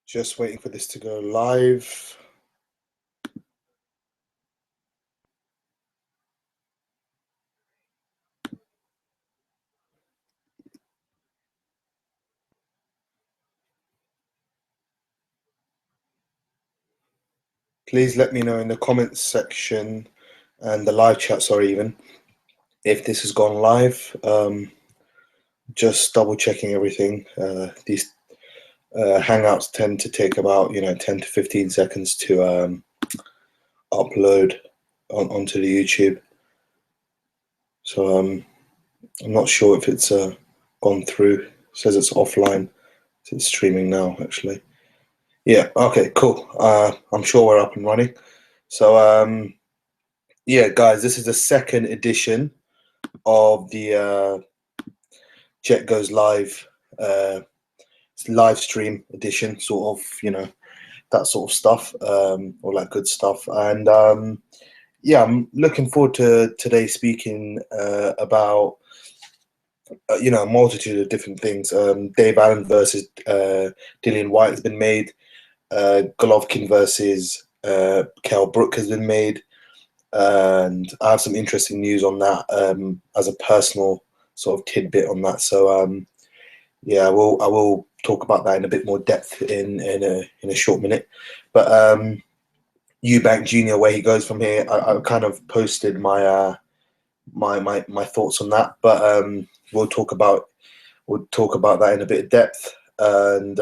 Just waiting for this to go live. Please let me know in the comments section and the live chat, sorry, even if this has gone live. Just double checking everything. These Hangouts tend to take about 10 to 15 seconds to upload onto the YouTube. So I'm not sure if it's gone through. It says it's offline. So it's streaming now, actually. Yeah, okay, cool. I'm sure we're up and running. So yeah, guys, this is the second edition of the Jet Goes Live live stream edition, sort of, that sort of stuff, all that good stuff. And yeah, I'm looking forward to today speaking about a multitude of different things. Dave Allen versus Dillian Whyte has been made. Golovkin versus Brook has been made, and I have some interesting news on that as a personal sort of tidbit on that. So yeah, I will talk about that in a bit more depth in a short minute. But Eubank Jr, where he goes from here, I kind of posted my my thoughts on that, but we'll talk about that in a bit of depth. And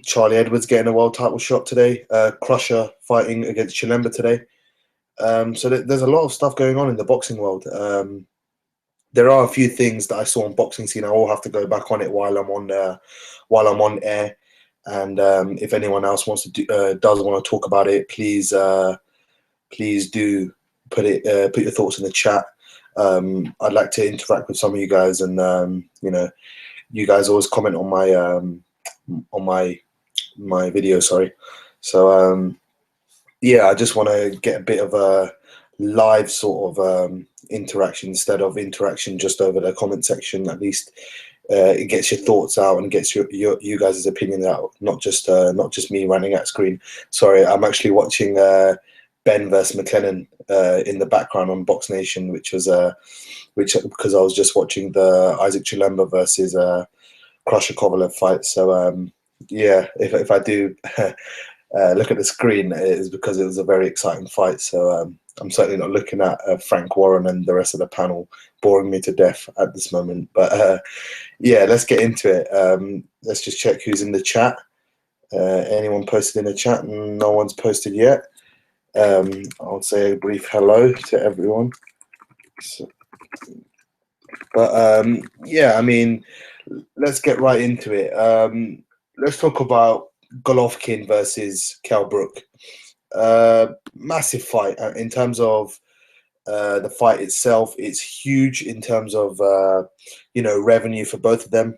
Charlie Edwards getting a world title shot today. Krusher fighting against Chilemba today. So there's a lot of stuff going on in the boxing world. There are a few things that I saw on Boxing Scene. I will have to go back on it while I'm on air. And if anyone else wants to does want to talk about it, please do put your thoughts in the chat. I'd like to interact with some of you guys, and you guys always comment on my video. Sorry. So yeah, I just want to get a bit of a live sort of interaction instead of interaction just over the comment section. At least it gets your thoughts out and gets you guys' opinion out, not just me running at screen. Sorry, I'm actually watching Ben versus McLennan in the background on Box Nation, which because I was just watching the Isaac Chilemba versus Krusher Kovalev fight. So yeah, if I do look at the screen, it is because it was a very exciting fight. So I'm certainly not looking at Frank Warren and the rest of the panel boring me to death at this moment. But yeah, let's get into it. Let's just check who's in the chat. Anyone posted in the chat? No one's posted yet. I'll say a brief hello to everyone. So, but yeah, I mean, let's get right into it. Let's talk about Golovkin versus Brook. Massive fight in terms of the fight itself. It's huge in terms of revenue for both of them.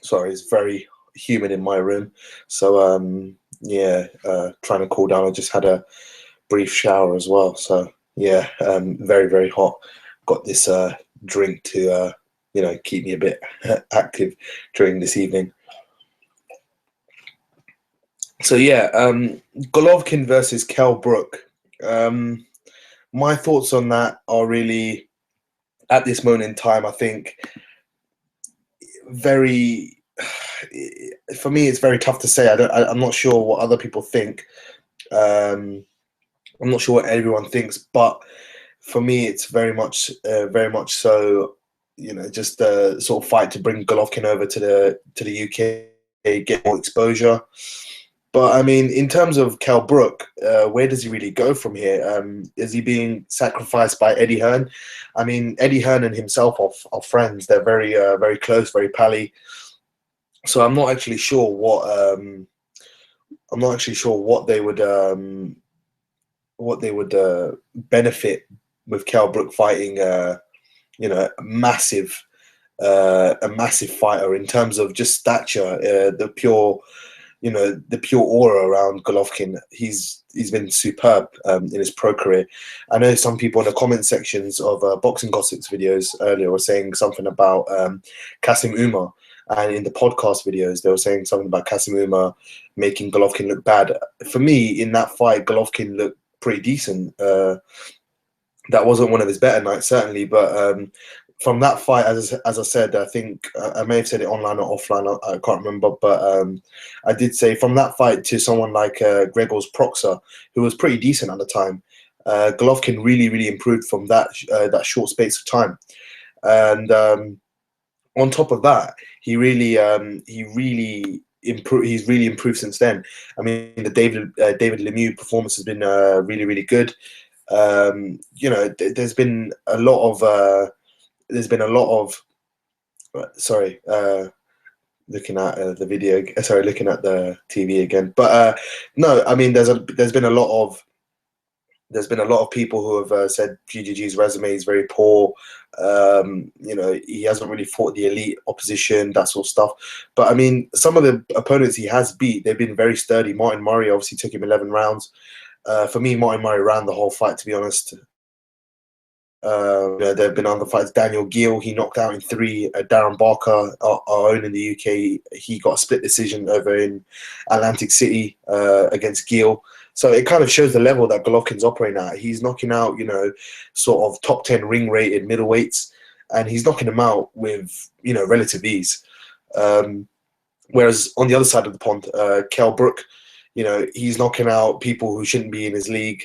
Sorry, it's very humid in my room, so yeah, trying to cool down. I just had a brief shower as well, so yeah, very, very hot. Got this drink to keep me a bit active during this evening. So yeah, Golovkin versus Brook. My thoughts on that are really, at this moment in time, I think for me, it's very tough to say. I'm not sure what other people think. I'm not sure what everyone thinks, but for me, it's very much so. Just a sort of fight to bring Golovkin over to the UK, get more exposure. But I mean, in terms of Brook, where does he really go from here? Is he being sacrificed by Eddie Hearn? I mean, Eddie Hearn and himself are friends. They're very very close, very pally. So I'm not actually sure what they would benefit with Brook fighting a massive fighter in terms of just stature, the pure aura around Golovkin. He's been superb in his pro career. I know some people in the comment sections of Boxing Gossips videos earlier were saying something about Kasim Umar. and in the podcast videos, they were saying something about Kasimuma making Golovkin look bad. For me, in that fight, Golovkin looked pretty decent. That wasn't one of his better nights, certainly, but from that fight, as I said, I think I may have said it online or offline, I can't remember, but I did say from that fight to someone like Gregor's Proxer, who was pretty decent at the time, Golovkin really improved from that short space of time, and on top of that, he really improved. He's really improved since then. I mean, the David Lemieux performance has been really good. There's been a lot of sorry, looking at the video. Sorry, looking at the TV again. But no, I mean, there's been a lot of people who have said GGG's resume is very poor. He hasn't really fought the elite opposition, that sort of stuff. But I mean, some of the opponents he has beat, they've been very sturdy. Martin Murray obviously took him 11 rounds. For me, Martin Murray ran the whole fight, to be honest. There have been other fights. Daniel Gill, he knocked out in 3. Darren Barker, our own in the UK, he got a split decision over in Atlantic City against Gill. So it kind of shows the level that Golovkin's operating at. He's knocking out, sort of top 10 ring rated middleweights, and he's knocking them out with, relative ease. Whereas on the other side of the pond, Kell Brook, he's knocking out people who shouldn't be in his league.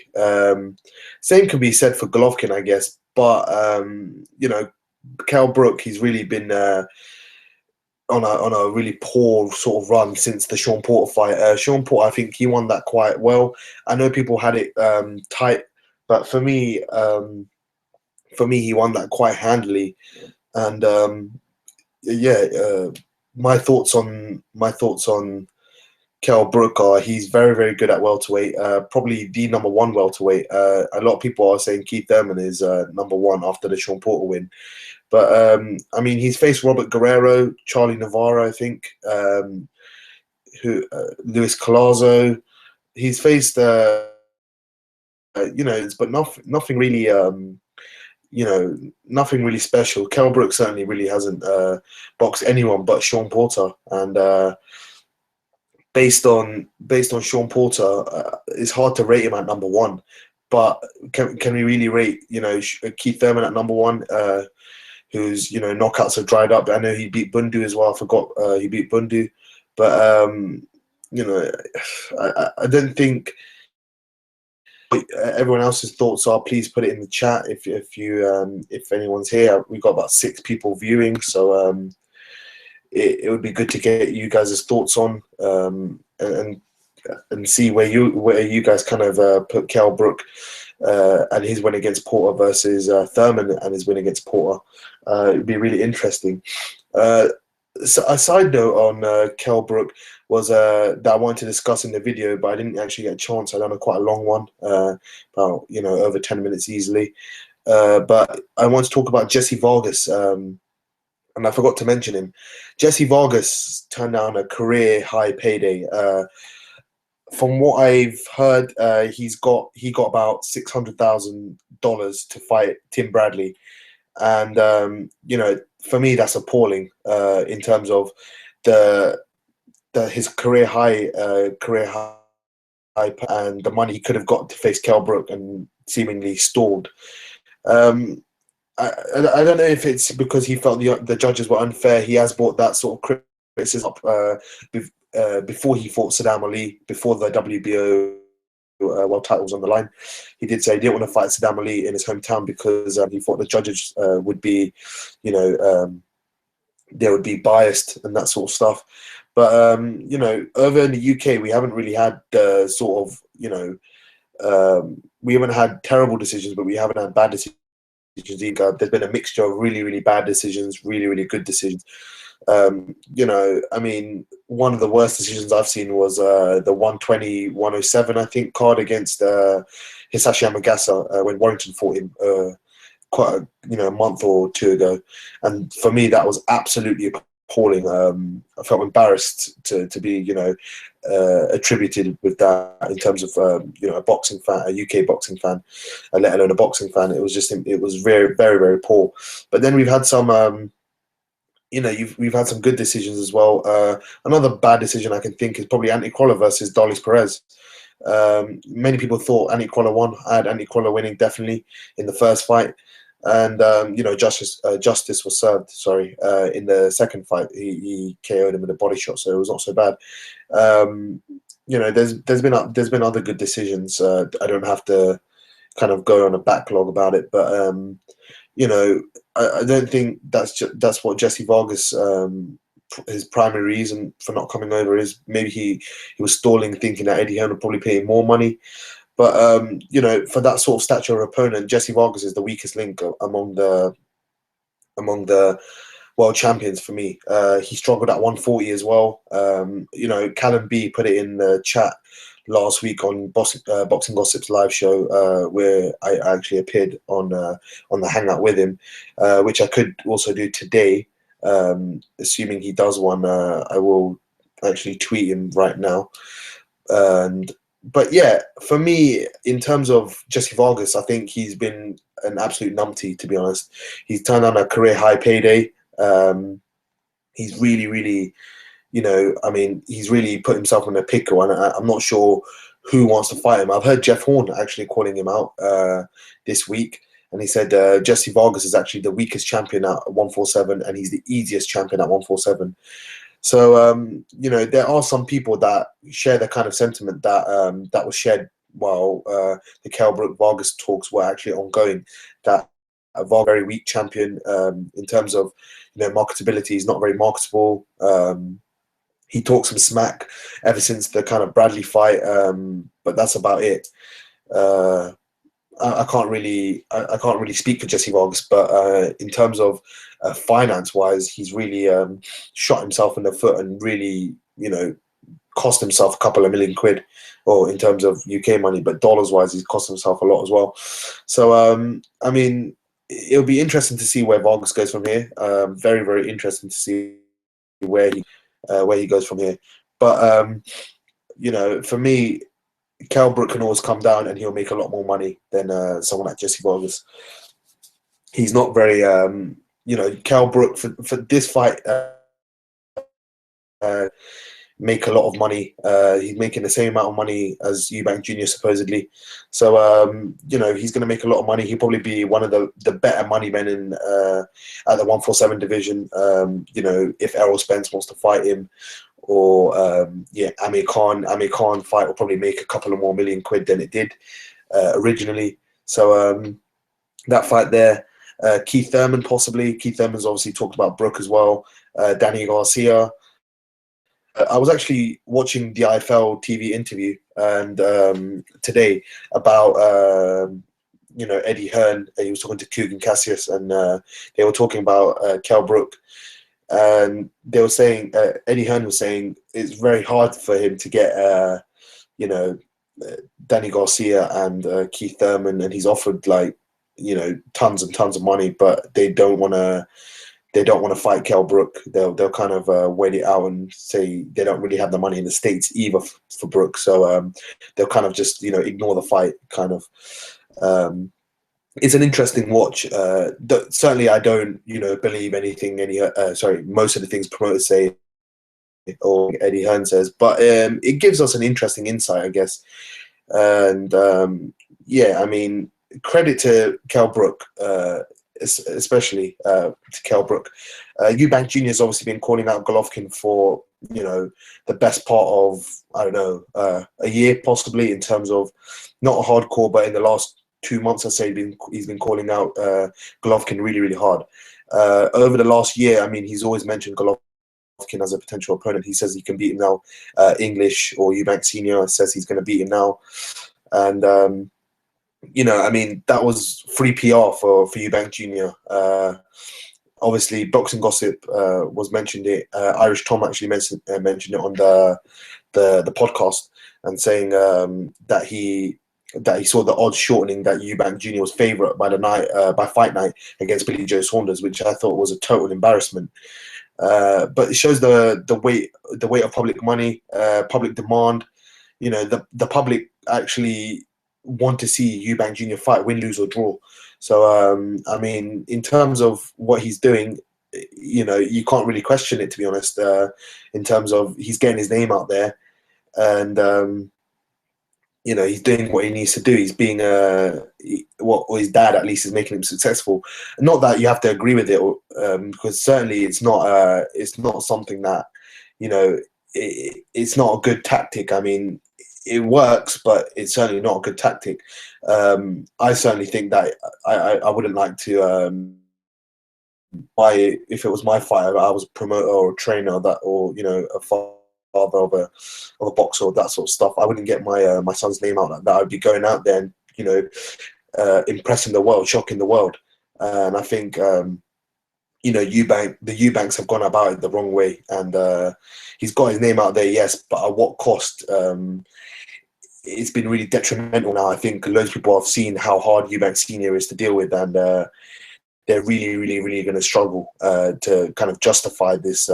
Same can be said for Golovkin, I guess. But Kell Brook, he's really been on a really poor sort of run since the Sean Porter fight. Sean Porter, I think he won that quite well. I know people had it tight, but for me, he won that quite handily. And my thoughts on Kell Brook are he's very good at welterweight, probably the number 1 welterweight. A lot of people are saying Keith Thurman is number 1 after the Sean Porter win. But, I mean, he's faced Robert Guerrero, Charlie Navarro, I think, Luis Collazo. He's faced, but nothing really, nothing really special. Kell Brook certainly really hasn't boxed anyone but Sean Porter. And based on Sean Porter, it's hard to rate him at number 1. But can we really rate, Keith Thurman at number 1? Whose knockouts have dried up. I know he beat Bundu as well. I forgot he beat Bundu, but I don't think everyone else's thoughts are. Please put it in the chat if anyone's here. We've got about 6 people viewing, so it would be good to get you guys' thoughts on and see where you guys kind of put Kell Brook and his win against Porter versus Thurman and his win against Porter. It would be really interesting. So a side note on Kell Brook was that I wanted to discuss in the video, but I didn't actually get a chance. I done quite a long one, about over 10 minutes easily. But I want to talk about Jesse Vargas, and I forgot to mention him. Jesse Vargas turned down a career high payday. From what I've heard, he got about $600,000 to fight Tim Bradley, and for me that's appalling in terms of his career high and the money he could have got to face Kell Brook and seemingly stalled. I don't know if it's because he felt the judges were unfair. He has brought that sort of criticism up before he fought Saddam Ali, before the WBO world title was on the line. He did say he didn't want to fight Saddam Ali in his hometown because he thought the judges would be, they would be biased and that sort of stuff. But over in the UK, we haven't really had sort of, we haven't had terrible decisions, but we haven't had bad decisions either. There's been a mixture of really bad decisions, really good decisions. I mean, one of the worst decisions I've seen was the 120-107, I think, card against Hisashi Amagasa when Warrington fought him quite a month or 2 ago, and for me that was absolutely appalling. I felt embarrassed to be attributed with that in terms of a boxing fan, a UK boxing fan, let alone a boxing fan. It was very poor. But then we've had some we've had some good decisions as well. Another bad decision I can think is probably Andy Crawler versus Darlis Perez. Many people thought Andy Crawler won. I had Andy Crawler winning definitely in the first fight, and justice was served. Sorry, in the second fight, he KO'd him with a body shot, so it was not so bad. Um, there's been other good decisions. I don't have to kind of go on a backlog about it, but you know, I don't think that's what Jesse Vargas his primary reason for not coming over is. Maybe he was stalling, thinking that Eddie Hearn would probably pay him more money. But for that sort of stature of opponent, Jesse Vargas is the weakest link among the world champions for me. He struggled at 140 as well. Callum B put it in the chat last week on Boxing Gossip's live show, where I actually appeared on the hangout with him, which I could also do today, assuming he does one. I will actually tweet him right now. But yeah, for me, in terms of Jesse Vargas, I think he's been an absolute numpty, to be honest. He's turned on a career high payday. He's really, really, he's really put himself in a pickle, and I'm not sure who wants to fight him. I've heard Jeff Horn actually calling him out this week, and he said Jesse Vargas is actually the weakest champion at 147, and he's the easiest champion at 147. So, there are some people that share the kind of sentiment that was shared while the Kell Brook Vargas talks were actually ongoing. That a very weak champion in terms of marketability. He's not very marketable. He talks some smack ever since the kind of Bradley fight, but that's about it. I can't really speak for Jesse Vargas, but in terms of finance wise, he's really shot himself in the foot and really cost himself a couple of million quid, or in terms of UK money, but dollars wise, he's cost himself a lot as well. So it'll be interesting to see where Vargas goes from here. Very, very interesting to see where he goes from here. But for me, Kell Brook can always come down and he'll make a lot more money than someone like Jesse Vargas. He's not very, Kell Brook for this fight make a lot of money. He's making the same amount of money as Eubank Jr. supposedly. So, he's going to make a lot of money. He'll probably be one of the better money men in at the 147 division. If Errol Spence wants to fight him, or Amir Khan fight will probably make a couple of more million quid than it did originally. So that fight there, Keith Thurman possibly. Keith Thurman's obviously talked about Brook as well. Danny Garcia. I was actually watching the IFL TV interview and today about Eddie Hearn. He was talking to Kugan Cassius, and they were talking about Kell Brook. And they were saying, Eddie Hearn was saying it's very hard for him to get, Danny Garcia and Keith Thurman, and he's offered tons and tons of money, but they don't want to fight Kell Brook. They'll kind of wait it out and say they don't really have the money in the States either for Brook, so they'll kind of just ignore the fight. Kind of. It's an interesting watch. Certainly, I don't believe anything most of the things promoters say or Eddie Hearn says, but it gives us an interesting insight, I guess. And credit to Kell Brook, especially to Kell Brook. Eubank Jr. has obviously been calling out Golovkin for the best part of a year possibly, in terms of not a hardcore, but in the last 2 months, I'd say he's been calling out Golovkin really, really hard. Over the last year, he's always mentioned Golovkin as a potential opponent. He says he can beat him now. English or Eubank Sr. says he's going to beat him now. And, that was free PR for Eubank Jr. Obviously, Boxing Gossip was mentioned it. Irish Tom actually mentioned it on the podcast, and saying that he saw the odds shortening, that Eubank Jr. was favourite by fight night against Billy Joe Saunders, which I thought was a total embarrassment. But it shows the weight of public money, public demand. The public actually want to see Eubank Jr. fight, win, lose or draw. So in terms of what he's doing, you know, you can't really question it, to be honest. In terms of he's getting his name out there, and you know, he's doing what he needs to do. He's being what his dad at least is making him successful. Not that you have to agree with it, because certainly it's not something that, you know, it's not a good tactic. I mean, it works, but it's certainly not a good tactic. I certainly think that I wouldn't like to. If it was my fighter, I was a promoter or a trainer that, or you know, a father of a boxer or that sort of stuff, I wouldn't get my son's name out like that. I'd be going out there and, you know, impressing the world, shocking the world. And I think you know, the Eubanks have gone about it the wrong way, and he's got his name out there, yes, but at what cost? It's been really detrimental now. I think loads of people have seen how hard Eubank Sr is to deal with, and they're really going to struggle to kind of justify this,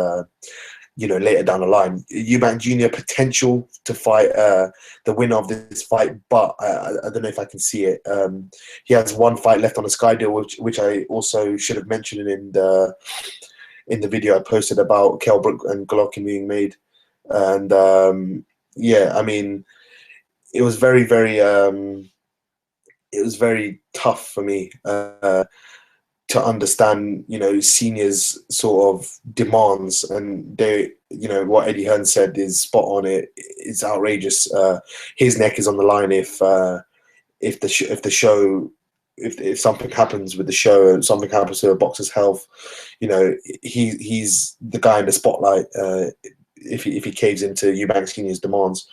you know, later down the line. Eubank Jr. potential to fight the winner of this fight, but I don't know if I can see it. He has one fight left on the Sky deal, which I also should have mentioned in the video I posted about Brook and Golovkin being made. And yeah, I mean, it was very tough for me to understand, you know, Senior's sort of demands, and they, you know, what Eddie Hearn said is spot on. It's outrageous. His neck is on the line if something happens with the show and something happens to a boxer's health. You know, he's the guy in the spotlight if he caves into Eubank Senior's demands.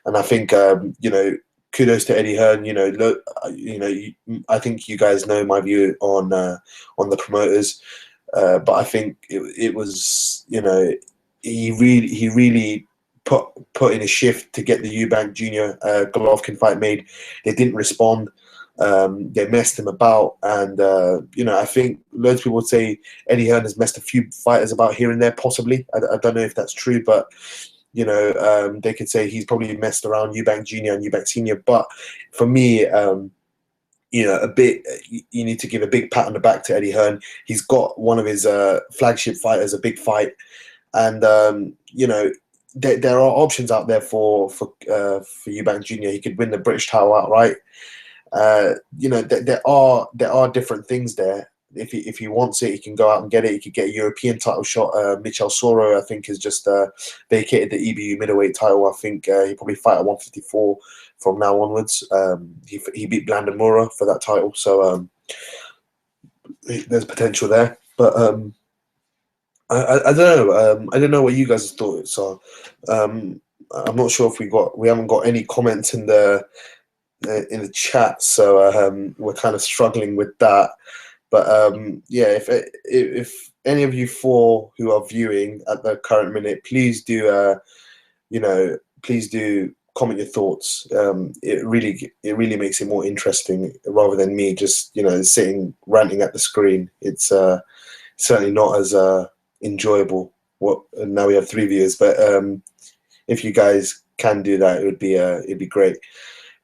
And I think you know, kudos to Eddie Hearn. You know, look, you know, I think you guys know my view on the promoters, but I think it was, you know, he really put in a shift to get the Eubank Jr. Golovkin fight made. They didn't respond. They messed him about, and you know, I think loads of people would say Eddie Hearn has messed a few fighters about here and there, possibly. I don't know if that's true, but you know, they could say he's probably messed around Eubank Jr. and Eubank Sr. But for me, you know, you need to give a big pat on the back to Eddie Hearn. He's got one of his flagship fighters, a big fight, and you know, there are options out there for Eubank Jr. He could win the British title outright. You know, there are different things there. If he wants it, he can go out and get it. He could get a European title shot. Michel Soro, I think, has just vacated the EBU middleweight title. I think he probably fight at 154 from now onwards. He beat Blandon Mora for that title, so there's potential there. But I don't know. I don't know what you guys' thoughts are. I'm not sure if we haven't got any comments in the chat, so we're kind of struggling with that. But yeah, if any of you four who are viewing at the current minute, please do you know, please do comment your thoughts. It really makes it more interesting rather than me just, you know, sitting ranting at the screen. It's certainly not as enjoyable. Now we have 3 viewers, but if you guys can do that, it'd be great.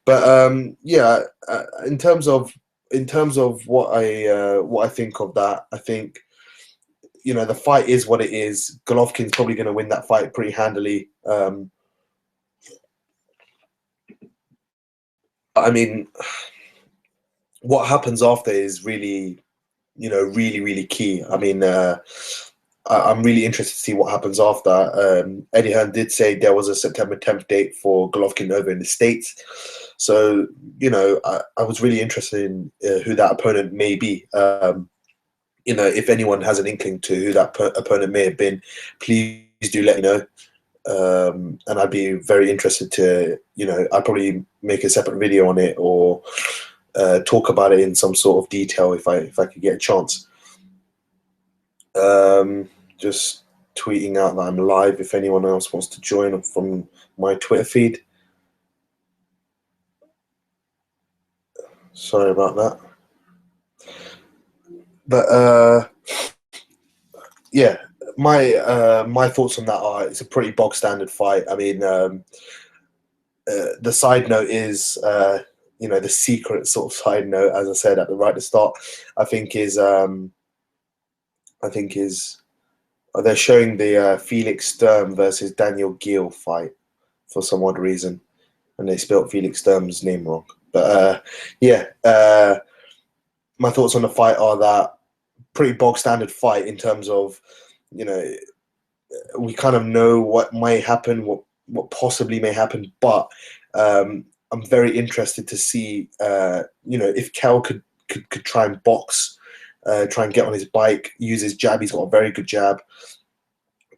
But yeah, in terms of what I think of that, I think, you know, the fight is what it is. Golovkin's probably going to win that fight pretty handily. I mean, what happens after is really, you know, really key. I mean, I'm really interested to see what happens after. Eddie Hearn did say there was a September 10th date for Golovkin over in the States. So, you know, I was really interested in who that opponent may be. You know, if anyone has an inkling to who that opponent may have been, please do let me know. And I'd be very interested to, you know, I'd probably make a separate video on it or talk about it in some sort of detail if I could get a chance. Just tweeting out that I'm live if anyone else wants to join from my Twitter feed. Sorry about that. But yeah, my thoughts on that are it's a pretty bog standard fight. I mean, the side note is, you know, the secret sort of side note, as I said at the start, I think is I think is they're showing the Felix Sturm versus Daniel Gill fight for some odd reason, and they spelt Felix Sturm's name wrong. But yeah, my thoughts on the fight are that pretty bog standard fight in terms of, you know, we kind of know what may happen, what possibly may happen, but I'm very interested to see, if Kel could try and box, try and get on his bike, use his jab. He's got a very good jab,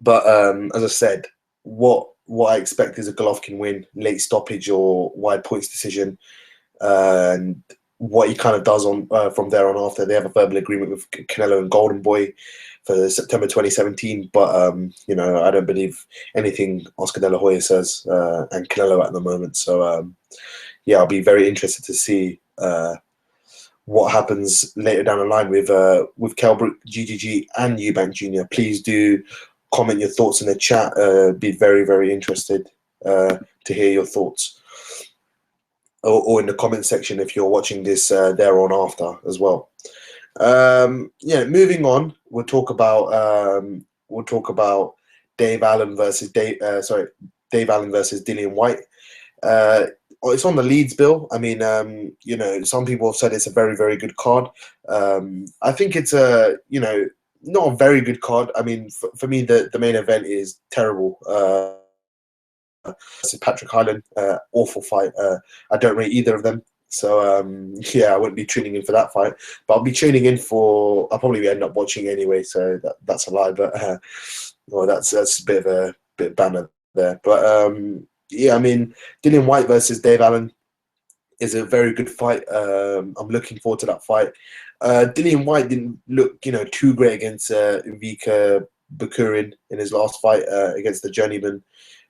but as I said, what I expect is a Golovkin win, late stoppage or wide points decision, and what he kind of does on from there on after. They have a verbal agreement with Canelo and Golden Boy for September 2017, but I don't believe anything Oscar De La Hoya says and Canelo at the moment. So yeah, I'll be very interested to see what happens later down the line with Kell Brook, GGG, and Eubank Jr. Please do comment your thoughts in the chat. Be very, very interested to hear your thoughts. Or in the comment section if you're watching this there on after as well. Moving on, we'll talk about Dave Allen versus Dave Allen versus Dillian Whyte. It's on the Leeds bill. I mean, some people have said it's a very, very good card. I think it's not a very good card. I mean, for me, the main event is terrible. This is Patrick Hyland, awful fight. I don't rate either of them. So I wouldn't be tuning in for that fight, but I'll be tuning in for. I'll probably end up watching anyway, so that's a lie. But that's a bit of banner there. But I mean, Dillian Whyte versus Dave Allen is a very good fight. I'm looking forward to that fight. Dillian Whyte didn't look too great against Vika Bakurin in his last fight against the journeyman,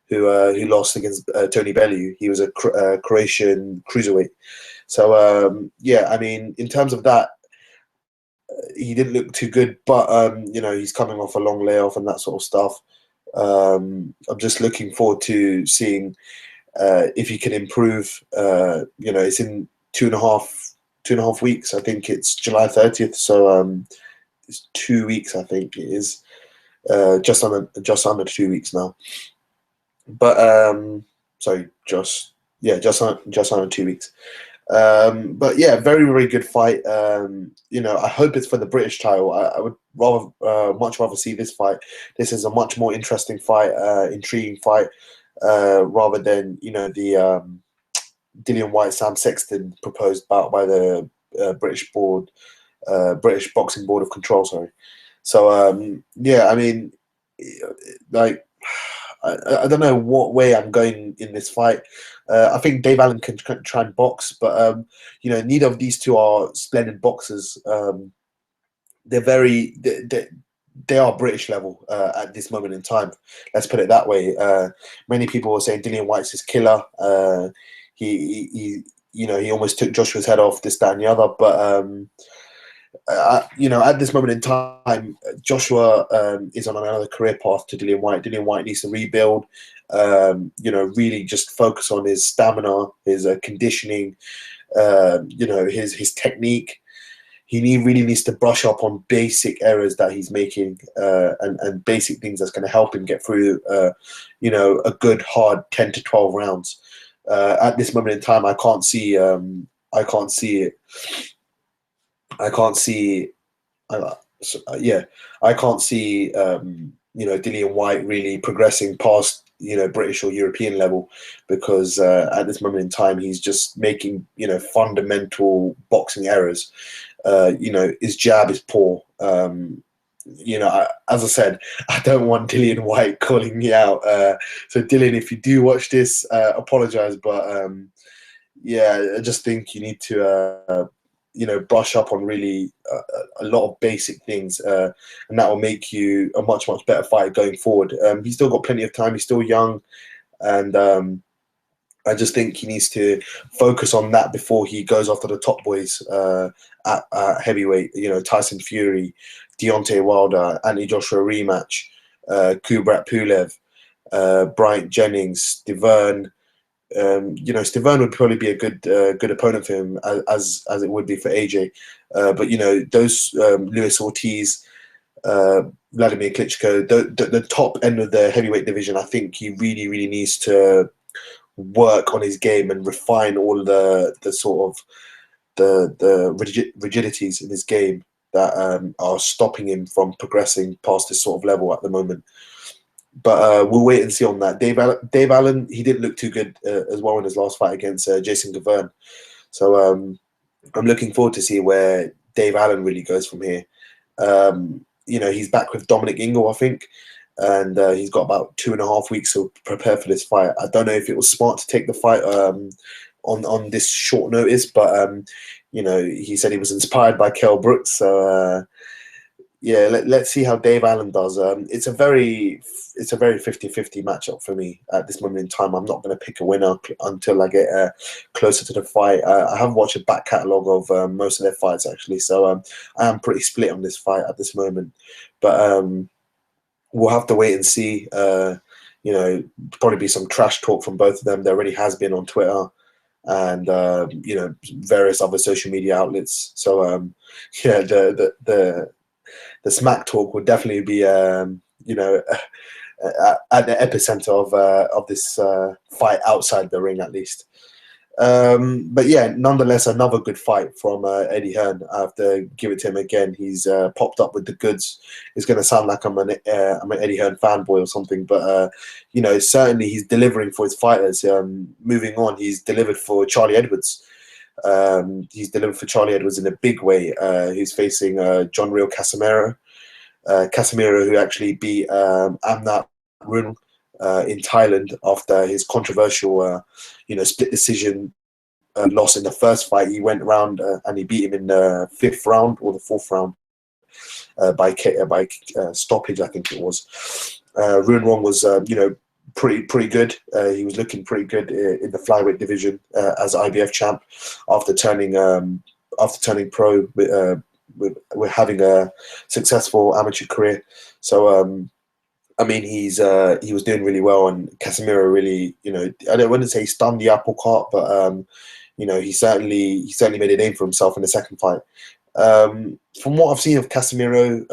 who lost against Tony Bellew. He was a Croatian cruiserweight. So I mean, in terms of that, he didn't look too good. But he's coming off a long layoff and that sort of stuff. I'm just looking forward to seeing if he can improve. It's in two and a half weeks. I think it's July 30th. So it's 2 weeks. I think it is just under 2 weeks now. But sorry, just under 2 weeks. But yeah, very, very good fight. I hope it's for the British title. I would much rather see this fight. This is a much more interesting fight, intriguing fight, rather than the Dillian Whyte Sam Sexton proposed bout by the British Boxing Board of Control. Sorry. So I mean, like. I don't know what way I'm going in this fight. I think Dave Allen can try and box, but neither of these two are splendid boxers. They are British level at this moment in time. Let's put it that way. Many people are saying Dillian Whyte's his killer. He almost took Joshua's head off, this, that, and the other. But at this moment in time, Joshua is on another career path to Dillian Whyte. Dillian Whyte needs to rebuild, really just focus on his stamina, his conditioning, his technique. He really needs to brush up on basic errors that he's making and basic things that's going to help him get through, a good hard 10 to 12 rounds. At this moment in time, I can't see it. I can't see Dillian Whyte really progressing past British or European level, because at this moment in time he's just making fundamental boxing errors. His jab is poor. As I said, I don't want Dillian Whyte calling me out. So Dillian, if you do watch this, apologize, but I just think you need to brush up on really a lot of basic things, and that will make you a much, much better fighter going forward. He's still got plenty of time. He's still young, and I just think he needs to focus on that before he goes after the top boys at heavyweight. Tyson Fury, Deontay Wilder, Anthony Joshua rematch, Kubrat Pulev, Bryant Jennings, Deverne. Stiverne would probably be a good opponent for him, as it would be for AJ. But those Luis Ortiz, Vladimir Klitschko, the top end of the heavyweight division, I think he really needs to work on his game and refine all the sort of rigidities in his game that are stopping him from progressing past this sort of level at the moment. But we'll wait and see on that. Dave Allen, he didn't look too good as well in his last fight against Jason Gavern. So I'm looking forward to see where Dave Allen really goes from here. He's back with Dominic Ingle, I think, and he's got about 2.5 weeks to prepare for this fight. I don't know if it was smart to take the fight on this short notice, but he said he was inspired by Kell Brooks. So let's see how Dave Allen does. It's a very 50-50 matchup for me at this moment in time. I'm not going to pick a winner until I get closer to the fight. I have watched a back catalogue of most of their fights, actually, so I am pretty split on this fight at this moment. But we'll have to wait and see. Probably be some trash talk from both of them. There already has been on Twitter and various other social media outlets. So the smack talk would definitely be at the epicenter of this fight outside the ring, at least. But yeah, nonetheless, another good fight from Eddie Hearn. I have to give it to him again. He's popped up with the goods. It's going to sound like I'm an Eddie Hearn fanboy or something, but certainly he's delivering for his fighters. Moving on, he's delivered for Charlie Edwards. He's delivered for Charlie Edwards in a big way. He's facing John Real Casimiro. Casimiro, who actually beat Amnat Run in Thailand after his controversial, split decision loss in the first fight. He went around and he beat him in the 5th round or the 4th round by stoppage, I think it was. Run Rong was, pretty good. He was looking pretty good in the flyweight division as IBF champ after turning pro with having a successful amateur career. So he was doing really well, and Casimiro really, I wouldn't say he stunned the apple cart, but he certainly made a name for himself in the second fight. From what I've seen of Casimiro,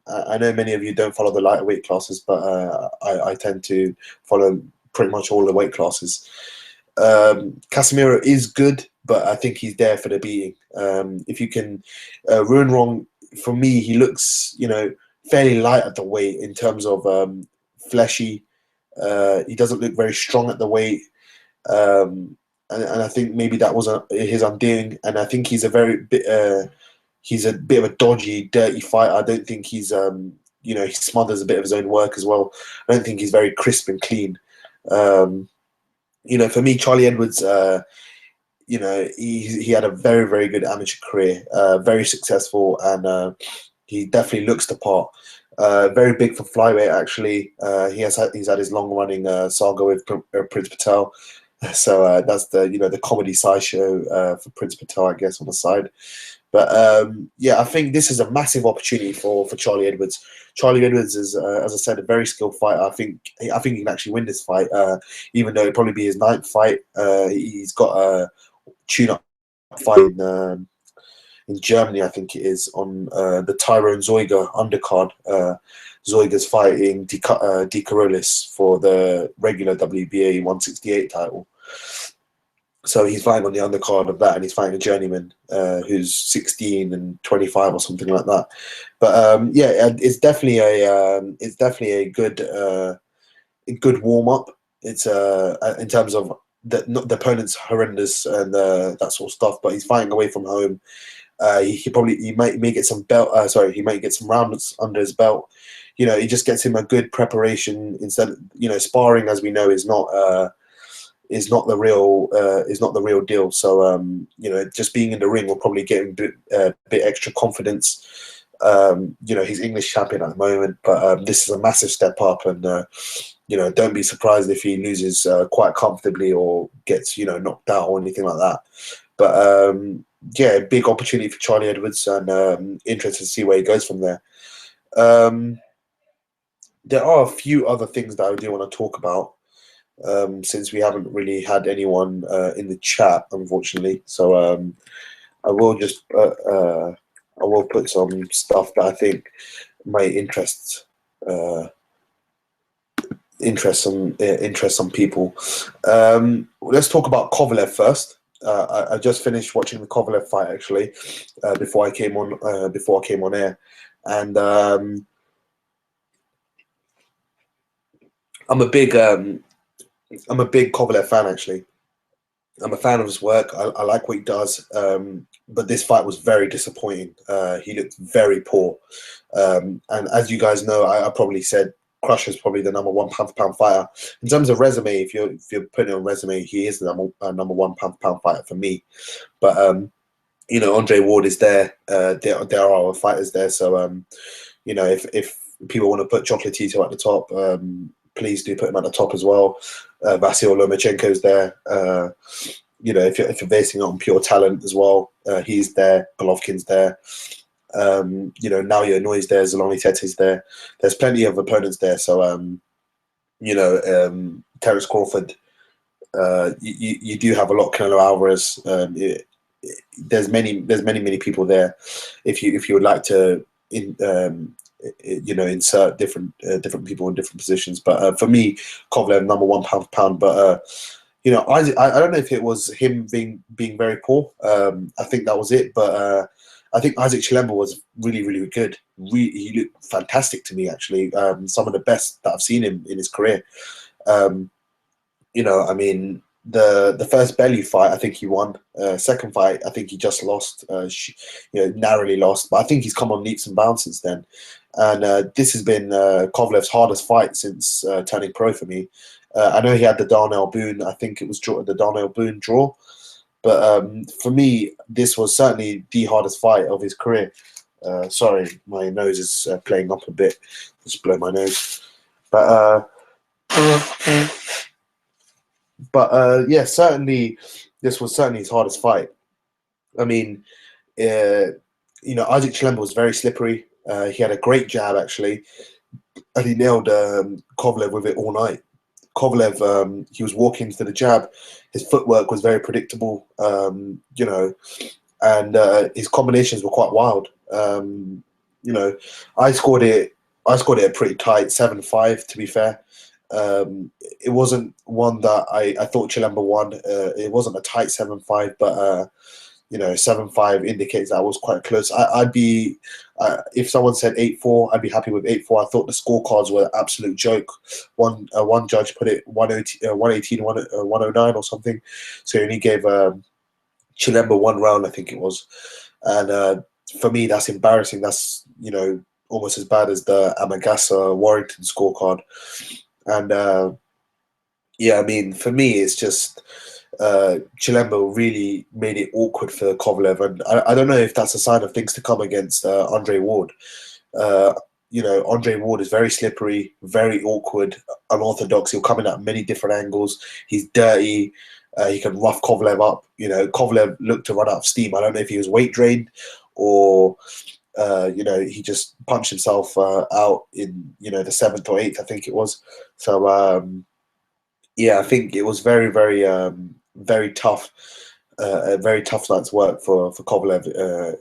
I know many of you don't follow the lighter weight classes, but I tend to follow pretty much all the weight classes. Casimiro is good, but I think he's there for the beating. If you can ruin wrong, for me, he looks, fairly light at the weight in terms of fleshy. He doesn't look very strong at the weight. And I think maybe that was his undoing. And I think he's a bit of a dodgy, dirty fighter. I don't think he's, he smothers a bit of his own work as well. I don't think he's very crisp and clean. For me, Charlie Edwards, he had a very, very good amateur career, very successful, and he definitely looks the part. Very big for flyweight, actually. He's had his long running saga with Prince Patel, so that's the comedy sideshow for Prince Patel, I guess, on the side. But I think this is a massive opportunity for Charlie Edwards. Charlie Edwards is, as I said, a very skilled fighter. I think he can actually win this fight, even though it'll probably be his 9th fight. He's got a tune-up fight in Germany, I think it is, on the Tyrone Zoiga undercard. Zoiga's fighting Di Carolis for the regular WBA 168 title. So he's fighting on the undercard of that, and he's fighting a journeyman who's 16 and 25 or something like that. But it's definitely a good warm up. It's in terms of the opponent's horrendous and that sort of stuff, but he's fighting away from home. He may get some he might get some rounds under his belt. It just gets him a good preparation instead of, sparring, as we know, is not the real deal. So just being in the ring will probably get him a bit extra confidence. He's English champion at the moment, but this is a massive step up, and don't be surprised if he loses quite comfortably or gets knocked out or anything like that. But big opportunity for Charlie Edwards, and interested to see where he goes from there. There are a few other things that I do want to talk about, since we haven't really had anyone in the chat, unfortunately. So I will put some stuff that I think might interest some people. Let's talk about Kovalev first. I just finished watching the Kovalev fight actually before I came on air, and I'm a big Kovalev fan actually. I'm a fan of his work. I like what he does, but this fight was very disappointing. He looked very poor, and as you guys know, I probably said Krusher is probably the number one pound for pound fighter in terms of resume. If you're putting it on resume, he is the number one pound for pound fighter for me. But Andre Ward is there. There are other fighters there. So if people want to put Chocolatito at the top, please do put him at the top as well. Vasyl Lomachenko's there. If you're basing it on pure talent as well, he's there. Golovkin's there. Naoya Inoue there. Zolani Tete's there. There's plenty of opponents there. So Terence Crawford. You do have a lot. Canelo Alvarez. There's many people there. If you would like to insert different people in different positions, but for me, Kovalev number one pound for pound. But Isaac, I don't know if it was him being very poor. I think that was it. But I think Isaac Chilemba was really, really good. He looked fantastic to me, actually. Some of the best that I've seen him in his career. The first belly fight, I think he won. Second fight, I think he just lost. Narrowly lost. But I think he's come on leaps and bounds since then. And this has been Kovalev's hardest fight since turning pro for me. I know he had the Darnell Boone. I think it was the Darnell Boone draw. But for me, this was certainly the hardest fight of his career. Sorry, my nose is playing up a bit. Just blow my nose. But yeah, certainly, this was certainly his hardest fight. I mean, Isaac Chilemba was very slippery. He had a great jab, actually, and he nailed Kovalev with it all night. Kovalev, he was walking to the jab. His footwork was very predictable, and his combinations were quite wild. I scored it a pretty tight 7-5, to be fair. It wasn't one that I thought Chilemba won. It wasn't a tight 7-5, but 7-5 indicates that I was quite close. I'd be if someone said 8-4, I'd be happy with 8-4. I thought the scorecards were an absolute joke. One judge put it 118, 109 or something, so he only gave Chilemba one round, I think it was, and for me that's embarrassing. That's almost as bad as the Amagasa Warrington scorecard. And for me, it's just Chilemba really made it awkward for Kovalev, and I don't know if that's a sign of things to come against Andre Ward. Andre Ward is very slippery, very awkward, unorthodox. He'll come in at many different angles. He's dirty. He can rough Kovalev up. Kovalev looked to run out of steam. I don't know if he was weight drained or he just punched himself out in the 7th or 8th, I think it was. So I think it was very, very, very tough, a very tough night's work for Kovalev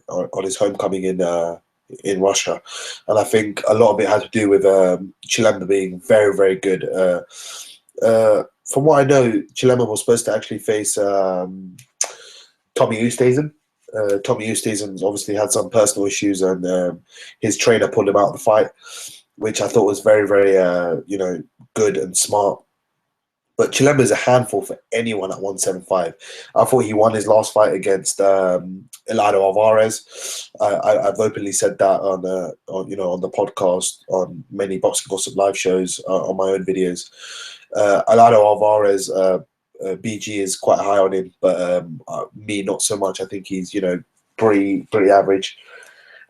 on his homecoming in Russia, and I think a lot of it had to do with Chilemba being very, very good. From what I know, Chilemba was supposed to actually face Tommy Oosthuizen. Tommy Oosthuizen's obviously had some personal issues, and his trainer pulled him out of the fight, which I thought was very, very, good and smart. But Chilemba is a handful for anyone at 175. I thought he won his last fight against Elado Alvarez. I've openly said that on the podcast, on many Boxing Gossip live shows, on my own videos. Elado Alvarez, BG is quite high on him, but me not so much. I think he's pretty average.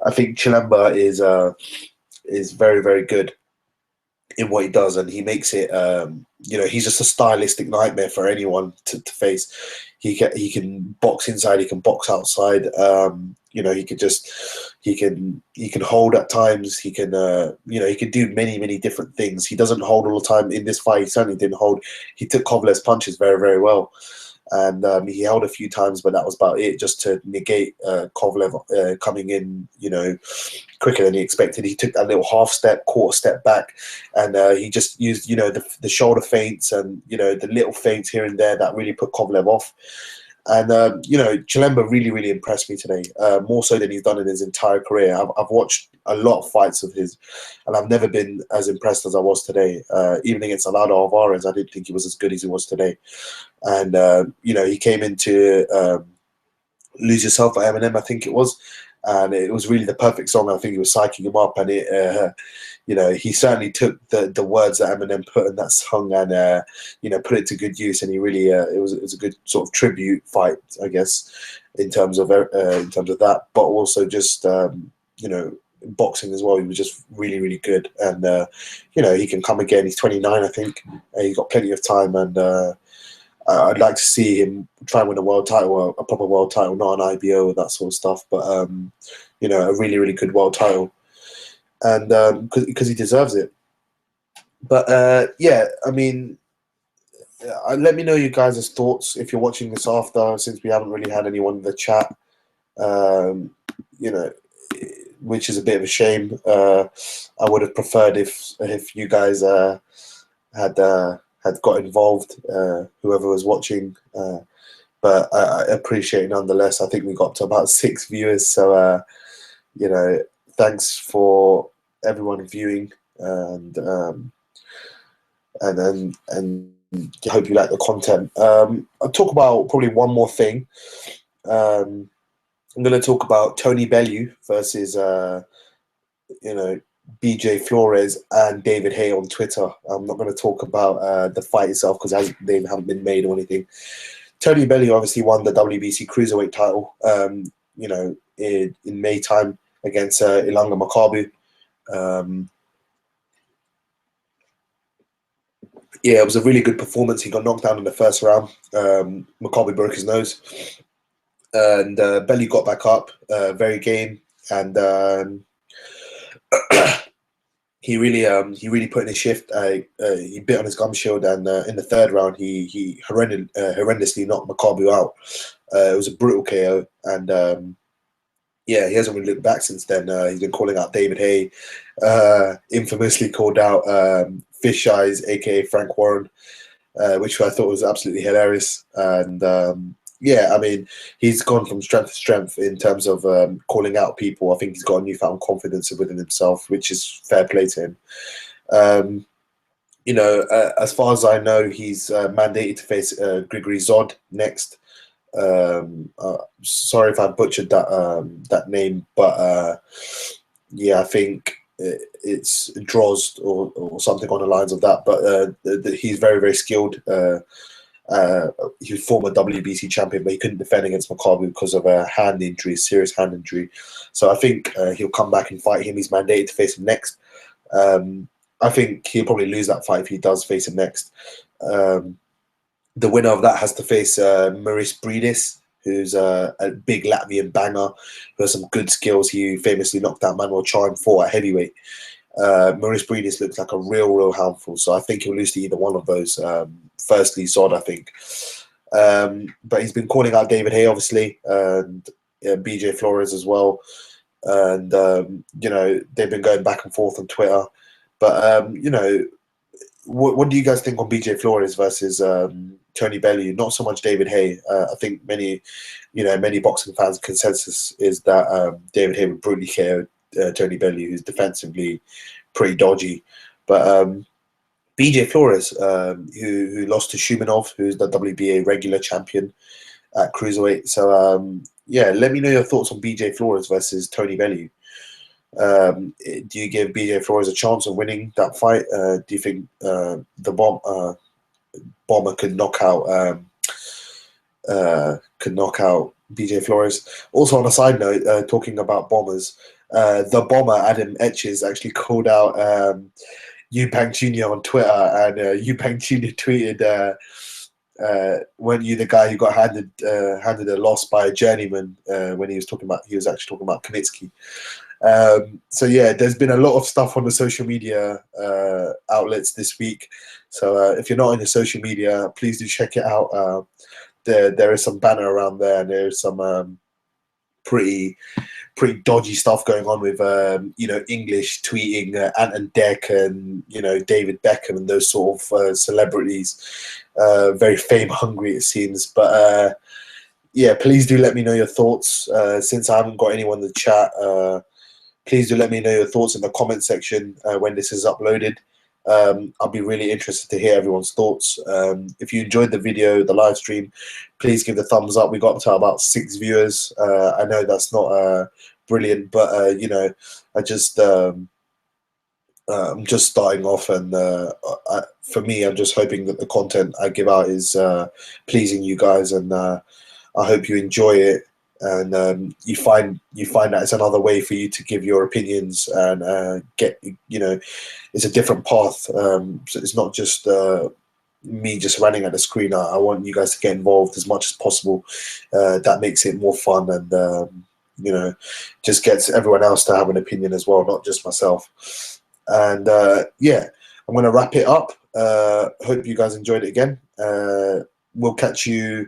I think Chilemba is very, very good in what he does, and he makes it he's just a stylistic nightmare for anyone to face. He can box inside, he can box outside. He can hold at times. He can he can do many different things. He doesn't hold all the time. In this fight, he certainly didn't hold. He took Kovalev's punches very, very well. and he held a few times, but that was about it, just to negate Kovalev coming in, quicker than he expected. He took that little half step, quarter step back, and he just used, the shoulder feints and, the little feints here and there that really put Kovalev off. And, Chilemba really, really impressed me today, more so than he's done in his entire career. I've watched a lot of fights of his, and I've never been as impressed as I was today. Even against Alado Alvarez, I didn't think he was as good as he was today. And, he came into Lose Yourself by Eminem, I think it was. And it was really the perfect song. I think he was psyching him up, and he certainly took the words that Eminem put in that song and put it to good use. And he really it was a good sort of tribute fight, I guess, in terms of that, but also just boxing as well. He was just really, really good, and he can come again. He's 29, I think. He's got plenty of time, and I'd like to see him try and win a world title, a proper world title, not an IBO or that sort of stuff, but a really, really good world title, and because he deserves it. But yeah, I mean, let me know you guys' thoughts if you're watching this after, since we haven't really had anyone in the chat. Which is a bit of a shame. I would have preferred if you guys had got involved, whoever was watching, but I appreciate it nonetheless. I think we got to about 6 viewers, so thanks for everyone viewing, and I hope you like the content. I'll talk about probably one more thing. I'm going to talk about Tony Bellew versus BJ Flores and David Haye on Twitter. I'm not going to talk about the fight itself because they haven't been made or anything. Tony Bellew obviously won the WBC Cruiserweight title, in May time against Ilanga Makabu. Yeah, it was a really good performance. He got knocked down in the first round. Makabu broke his nose, and Bellew got back up, very game, and he really put in a shift. He bit on his gum shield, and in the third round, he horrendously knocked Makabu out. It was a brutal KO, and yeah, he hasn't really looked back since then. He's been calling out David Haye, infamously called out Fish Eyes, aka Frank Warren, which I thought was absolutely hilarious. And yeah, I mean, he's gone from strength to strength in terms of calling out people. I think he's got a newfound confidence within himself, which is fair play to him. As far as I know, he's mandated to face Grigory Zod next. Sorry if I butchered that name, but yeah, I think it's Drozd or something on the lines of that. But he's very, very skilled. He was former WBC champion, but he couldn't defend against Makabu because of a hand injury, serious hand injury. So I think he'll come back and fight him. He's mandated to face him next. I think he'll probably lose that fight if he does face him next. The winner of that has to face Maurice Bridis, who's a big Latvian banger who has some good skills. He famously knocked out Manuel Charm 4 at heavyweight. Maurice Bridis looks like a real handful, so I think he'll lose to either one of those. Firstly, Zod, I think. But he's been calling out David Haye, obviously, and BJ Flores as well. And, they've been going back and forth on Twitter. But, what do you guys think on BJ Flores versus Tony Bellew? Not so much David Haye. I think many boxing fans' consensus is that David Haye would brutally KO Tony Bellew, who's defensively pretty dodgy. But BJ Flores, who lost to Shumenov, who's the WBA regular champion at cruiserweight. So yeah, let me know your thoughts on BJ Flores versus Tony Bellew. Do you give BJ Flores a chance of winning that fight? Do you think the bomber could knock out BJ Flores? Also, on a side note, talking about bombers, the bomber Adam Etches actually called out Eubank Jr on Twitter, and Eubank Jr tweeted, "Weren't you the guy who got handed a loss by a journeyman?" When he was actually talking about Kamitsky. So yeah, there's been a lot of stuff on the social media outlets this week. So if you're not on your social media, please do check it out. there is some banner around there, and there's some pretty dodgy stuff going on with English tweeting Ant and Dec and David Beckham and those sort of celebrities, very fame hungry it seems. But yeah, please do let me know your thoughts. Since I haven't got anyone in the chat, please do let me know your thoughts in the comment section when this is uploaded. I'll be really interested to hear everyone's thoughts. If you enjoyed the video, the live stream, please give the thumbs up. We got up to about 6 viewers. I know that's not brilliant, but I just I'm just starting off, and for me, I'm just hoping that the content I give out is pleasing you guys, and I hope you enjoy it. And you find that it's another way for you to give your opinions and get it's a different path. So it's not just me just running at the screen. I want you guys to get involved as much as possible. That makes it more fun, and just gets everyone else to have an opinion as well, not just myself. And yeah, I'm going to wrap it up. Hope you guys enjoyed it again. We'll catch you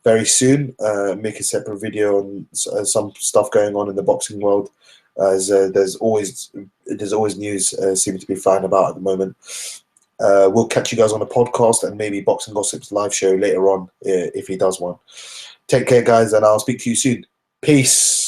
very soon. Make a separate video on some stuff going on in the boxing world, as there's always news seeming to be flying about at the moment. We'll catch you guys on a podcast and maybe Boxing Gossip's live show later on if he does one. Take care, guys, and I'll speak to you soon. Peace.